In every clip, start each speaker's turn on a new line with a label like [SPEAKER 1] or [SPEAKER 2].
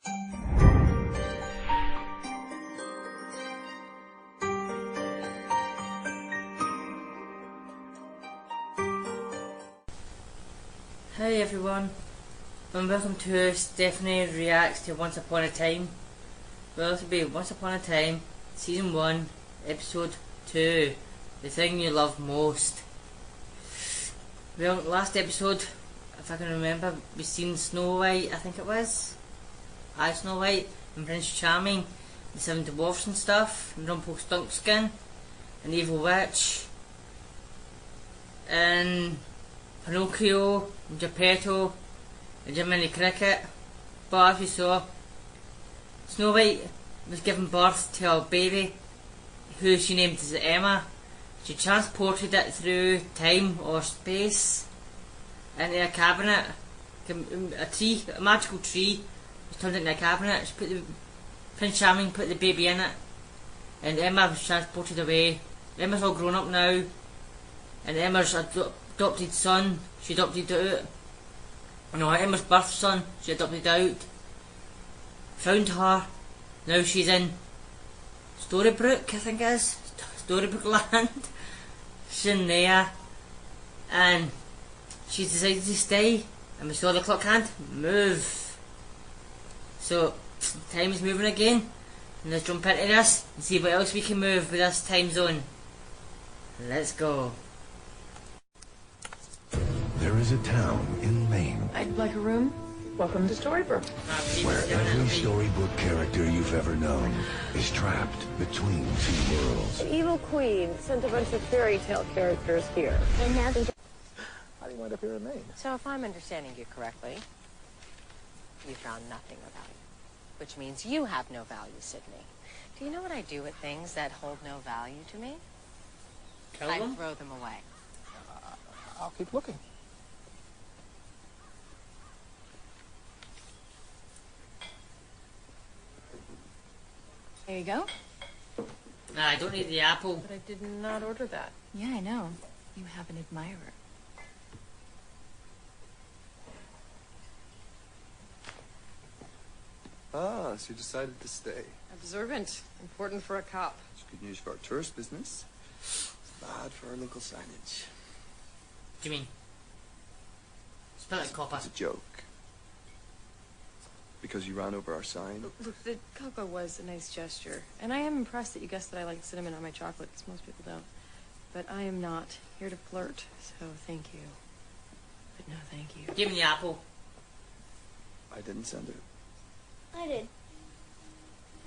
[SPEAKER 1] Hi everyone, and welcome to Stephanie Reacts to Once Upon a Time. Well, this will be Once Upon a Time, Season 1, Episode 2, The Thing You Love Most. Well, last episode, if I can remember, we seen Snow White, I think it was. Snow White, and Prince Charming, the Seven Dwarfs and stuff, and Rumpelstiltskin, and Evil Witch, and Pinocchio, and Geppetto, and Jiminy Cricket. But as we saw, Snow White was giving birth to a baby who she named as Emma. She transported it through time or space into a cabinet, a magical tree was turned into a cabinet. Prince Charming put the baby in it, and Emma was transported away. Emma's all grown up now, and Emma's adopted son, she adopted out. No, Emma's birth son, she adopted out. Found her. Now she's in Storybrooke, I think it is. Storybrooke land. She's in there. And she's decided to stay. And we saw the clock hand move. So, time is moving again. And let's jump into this and see what else we can move with this time zone. Let's go.
[SPEAKER 2] There is a town in Maine.
[SPEAKER 3] I'd like a room. Welcome to Storybrooke.
[SPEAKER 2] Where every storybook character you've ever known is trapped between two worlds.
[SPEAKER 3] The evil queen sent a bunch of fairy tale characters here.
[SPEAKER 4] And now they
[SPEAKER 5] How do you wind up here in Maine?
[SPEAKER 6] So if I'm understanding you correctly, you found nothing of value, which means you have no value, Sydney. Do you know what I do with things that hold no value to me?
[SPEAKER 1] Kill
[SPEAKER 6] I
[SPEAKER 1] them?
[SPEAKER 6] throw them away.
[SPEAKER 5] I'll keep looking.
[SPEAKER 7] There you go.
[SPEAKER 1] Nah, I don't need the apple.
[SPEAKER 3] But I did not order that.
[SPEAKER 7] Yeah, I know. You have an admirer.
[SPEAKER 8] Ah, so you decided to stay.
[SPEAKER 3] Observant. Important for a cop.
[SPEAKER 8] It's good news for our tourist business. Bad for our local signage.
[SPEAKER 1] What do you mean? Spell it copper.
[SPEAKER 8] It's a joke. Because you ran over our sign.
[SPEAKER 3] Look, the cocoa was a nice gesture. And I am impressed that you guessed that I like cinnamon on my chocolate, because most people don't. But I am not here to flirt, so thank you. But no, thank you.
[SPEAKER 1] Give me the apple.
[SPEAKER 8] I didn't send it.
[SPEAKER 4] I did.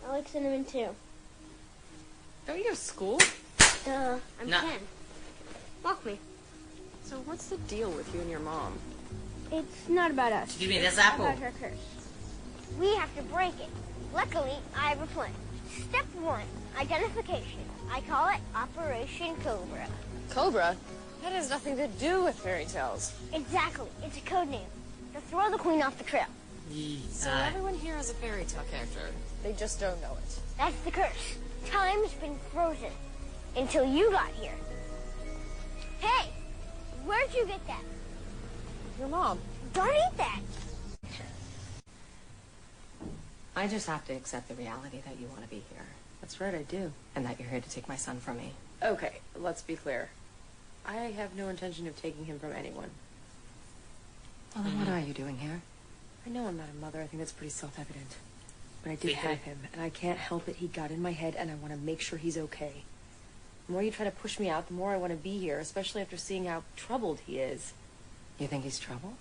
[SPEAKER 4] I like cinnamon too.
[SPEAKER 3] Don't you go to school?
[SPEAKER 4] Duh, I'm
[SPEAKER 1] Nah.
[SPEAKER 4] 10. Walk me.
[SPEAKER 3] So what's the deal with you and your mom?
[SPEAKER 4] It's not about us.
[SPEAKER 1] Give me this
[SPEAKER 4] It's
[SPEAKER 1] apple.
[SPEAKER 4] about her curse. We have to break it. Luckily, I have a plan. Step 1, identification. I call it Operation Cobra.
[SPEAKER 3] Cobra? That has nothing to do with fairy tales.
[SPEAKER 4] Exactly. It's a code name to throw the queen off the trail.
[SPEAKER 3] So everyone here is a fairy tale character. They just don't know it.
[SPEAKER 4] That's the curse. Time's been frozen until you got here. Hey, where'd you get that?
[SPEAKER 3] Your mom.
[SPEAKER 4] Don't eat that.
[SPEAKER 6] I just have to accept the reality that you want to be here,
[SPEAKER 3] That's right, I do.
[SPEAKER 6] and that you're here to take my son from me.
[SPEAKER 3] Okay, let's be clear. I have no intention of taking him from anyone.
[SPEAKER 6] Well, then what are you doing here?
[SPEAKER 3] I know I'm not a mother. I think that's pretty self-evident. But I did
[SPEAKER 1] Yeah.
[SPEAKER 3] have him, and I can't help it. He got in my head, and I want to make sure he's okay. The more you try to push me out, the more I want to be here, especially after seeing how troubled he is.
[SPEAKER 6] You think he's troubled?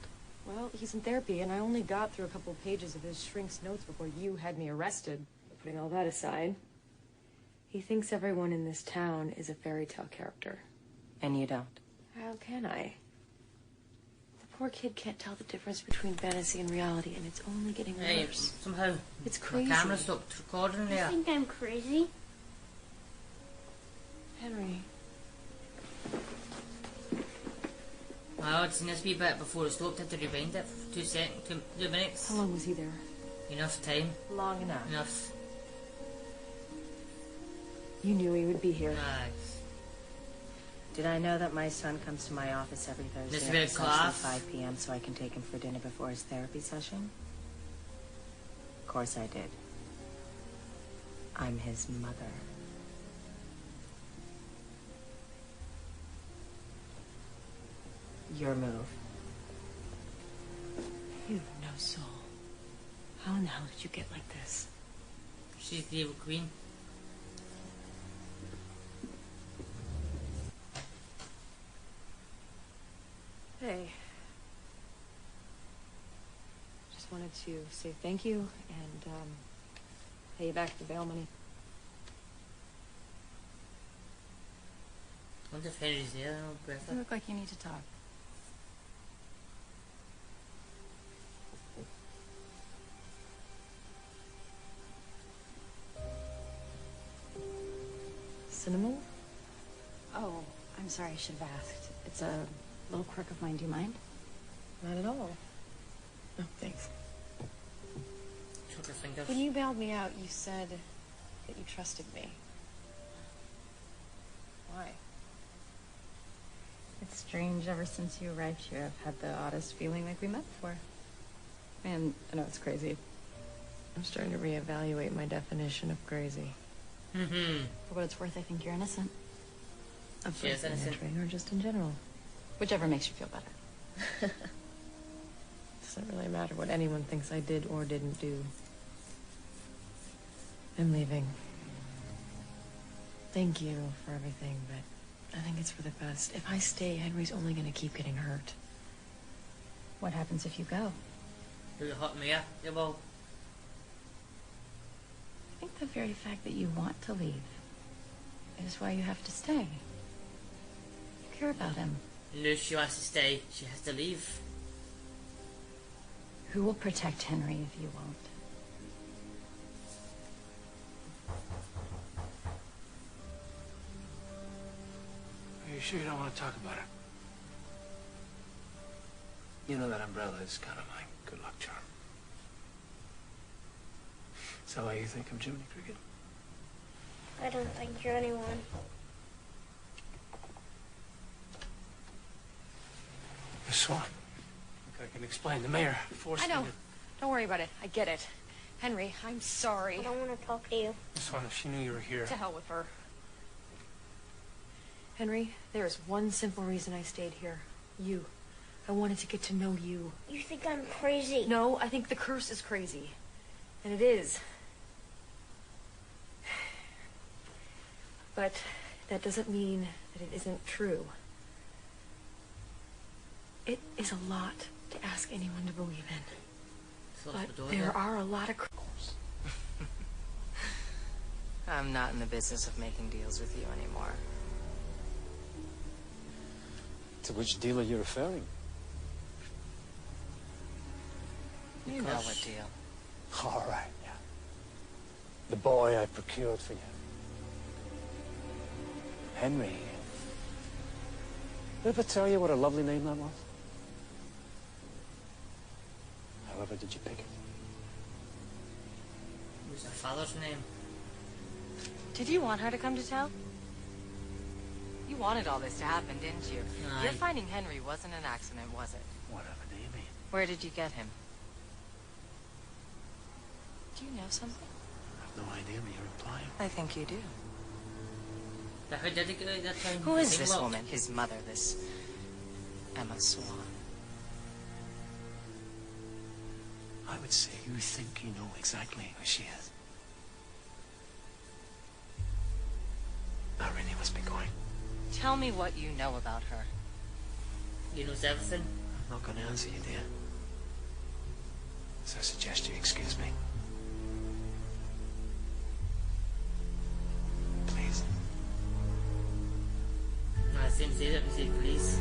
[SPEAKER 3] Well, he's in therapy, and I only got through a couple of pages of his shrink's notes before you had me arrested. But putting all that aside, he thinks everyone in this town is a fairy tale character.
[SPEAKER 6] And you don't?
[SPEAKER 3] How can I? The poor kid can't tell the difference between fantasy and reality, and it's only getting
[SPEAKER 1] Hey,
[SPEAKER 3] worse.
[SPEAKER 1] somehow
[SPEAKER 3] It's
[SPEAKER 1] my
[SPEAKER 3] crazy.
[SPEAKER 1] camera stopped recording
[SPEAKER 4] You
[SPEAKER 1] there.
[SPEAKER 4] think I'm crazy?
[SPEAKER 3] Henry.
[SPEAKER 1] I'd seen this wee bit before it stopped. I had to rewind it for 2 seconds, 2 minutes.
[SPEAKER 3] How long was he there?
[SPEAKER 1] Enough time.
[SPEAKER 3] Long enough.
[SPEAKER 1] Enough.
[SPEAKER 3] You knew he would be here.
[SPEAKER 1] Aye.
[SPEAKER 6] Did I know that my son comes to my office every
[SPEAKER 1] This
[SPEAKER 6] Thursday
[SPEAKER 1] bit
[SPEAKER 6] at
[SPEAKER 1] of class.
[SPEAKER 6] precisely 5 p.m. so I can take him for dinner before his therapy session?
[SPEAKER 3] Of
[SPEAKER 6] course I did. I'm his mother. Your move.
[SPEAKER 3] You've no soul. How in the hell did you get like this?
[SPEAKER 1] She's the evil queen.
[SPEAKER 3] Hey. Just wanted to say thank you and pay you back the bail money.
[SPEAKER 1] I wonder if Henry's there. I don't know, Bertha.
[SPEAKER 7] You look like you need to talk.
[SPEAKER 3] Cinnamon?
[SPEAKER 7] Oh, I'm sorry, I should have asked. It's a little quirk of mine. Do you mind?
[SPEAKER 3] Not at all. No, thanks.
[SPEAKER 1] Took her fingers.
[SPEAKER 3] When you bailed me out, you said that you trusted me. Why?
[SPEAKER 7] It's strange. Ever since you arrived here, I've had the oddest feeling like we met before. And I know it's crazy.
[SPEAKER 3] I'm starting to reevaluate my definition of crazy.
[SPEAKER 1] Mm-hmm.
[SPEAKER 7] For what it's worth, I think you're innocent.
[SPEAKER 3] Of
[SPEAKER 1] She is
[SPEAKER 3] breaking and
[SPEAKER 1] innocent.
[SPEAKER 3] entering, or just in general.
[SPEAKER 7] Whichever makes you feel better.
[SPEAKER 3] Doesn't really matter what anyone thinks I did or didn't do. I'm leaving. Thank you for everything, but I think it's for the best. If I stay, Henry's only going to keep getting hurt.
[SPEAKER 7] What happens if you go?
[SPEAKER 1] Do you hurt me? Yeah, well,
[SPEAKER 7] I think the very fact that you want to leave is why you have to stay. You care about him.
[SPEAKER 1] no, if she wants to stay, she has to leave.
[SPEAKER 7] Who will protect Henry if you won't?
[SPEAKER 9] Are you sure you don't want to talk about it? You know that umbrella is kind of my good luck charm. Is that why you think I'm Jiminy Cricket?
[SPEAKER 4] I don't think you're anyone.
[SPEAKER 9] Miss Swan, I can explain. The mayor forced
[SPEAKER 3] I know.
[SPEAKER 9] me to...
[SPEAKER 3] Don't worry about it. I get it. Henry, I'm sorry.
[SPEAKER 4] I don't want to talk to you.
[SPEAKER 9] Miss Swan, if she knew you were here...
[SPEAKER 3] To hell with her. Henry, there is one simple reason I stayed here. You. I wanted to get to know you.
[SPEAKER 4] You think I'm crazy?
[SPEAKER 3] No, I think the curse is crazy. And it is. But that doesn't mean that it isn't true. It is a lot to ask anyone to believe in. But there are a lot of...
[SPEAKER 6] I'm not in the business of making deals with you anymore.
[SPEAKER 9] To which deal are you referring?
[SPEAKER 6] You know what deal.
[SPEAKER 9] All right, yeah. The boy I procured for you. Henry. Did I ever tell you what a lovely name that was? However did you pick it?
[SPEAKER 1] It was her father's name.
[SPEAKER 6] Did you want her to come to town? You wanted all this to happen, didn't you?
[SPEAKER 1] Aye.
[SPEAKER 6] Your finding Henry wasn't an accident, was it?
[SPEAKER 9] Whatever do you mean?
[SPEAKER 6] Where did you get him? Do you know something?
[SPEAKER 9] I have no idea what you're implying.
[SPEAKER 6] I think you do.
[SPEAKER 1] But how did it get out that time?
[SPEAKER 6] Who is
[SPEAKER 1] They
[SPEAKER 6] this
[SPEAKER 1] looked.
[SPEAKER 6] woman? His mother, this Emma Swan.
[SPEAKER 9] I would say you think you know exactly who she is. I really must be going.
[SPEAKER 6] Tell me what you know about her.
[SPEAKER 1] He knows everything.
[SPEAKER 9] I'm not going to answer you, dear. So I suggest you excuse me. Please.
[SPEAKER 1] I see him say that and say, please.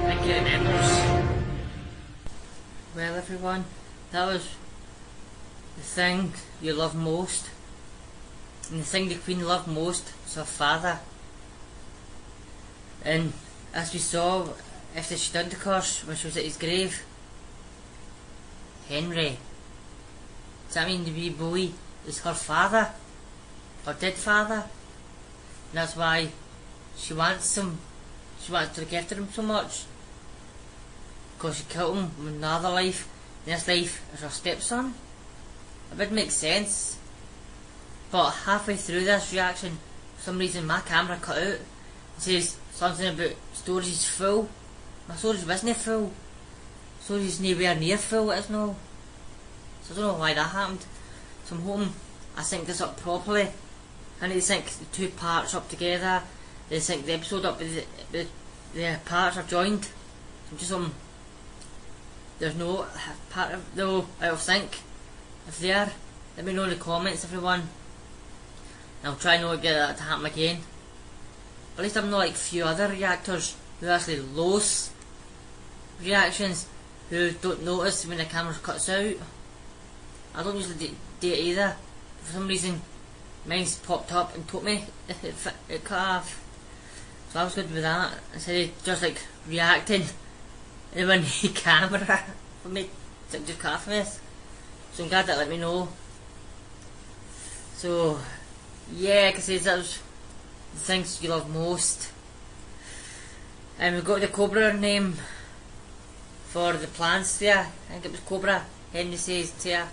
[SPEAKER 1] Thank you, members. Well, everyone, that was the thing you love most. And the thing the Queen loved most was her father. And as we saw, after she did the curse, when she was at his grave, Henry, does that mean the wee boy is her father, her dead father, and that's why she wants him. She wants to look after him so much because she killed him in another life. In this life as her stepson. It would make sense, but halfway through this reaction, for some reason my camera cut out. It says something about storage is full. My storage wasn't full. Storage is nowhere near full, it is no. So I don't know why that happened. So I'm hoping I sync this up properly. I need to sync the two parts up together. Then sync the episode up with the parts are joined. So I'm just hoping there's no part of no out of sync. If they are, let me know in the comments, everyone. And I'll try not to get that to happen again. At least I'm not like a few other reactors who actually lose reactions, who don't notice when the camera cuts out. I don't usually do it either. For some reason, mine's popped up and told me it cut off. So I was good with that, instead of just like reacting in one camera for me to just cut off this. So I'm glad that let me know. So yeah, because that was the things you love most. And we got the Cobra name for the plants there. I think it was Cobra. Henry says there.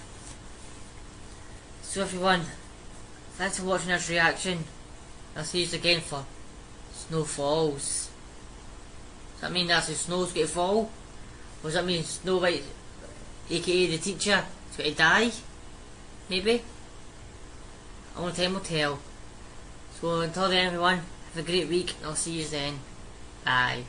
[SPEAKER 1] So everyone, thanks for watching this reaction. I'll see you again for Snow Falls. Does that mean that's the snow's going to fall? Or does that mean Snow White, aka the teacher, is going to die? Maybe? Only time will tell. So until then everyone, have a great week and I'll see you then. Bye.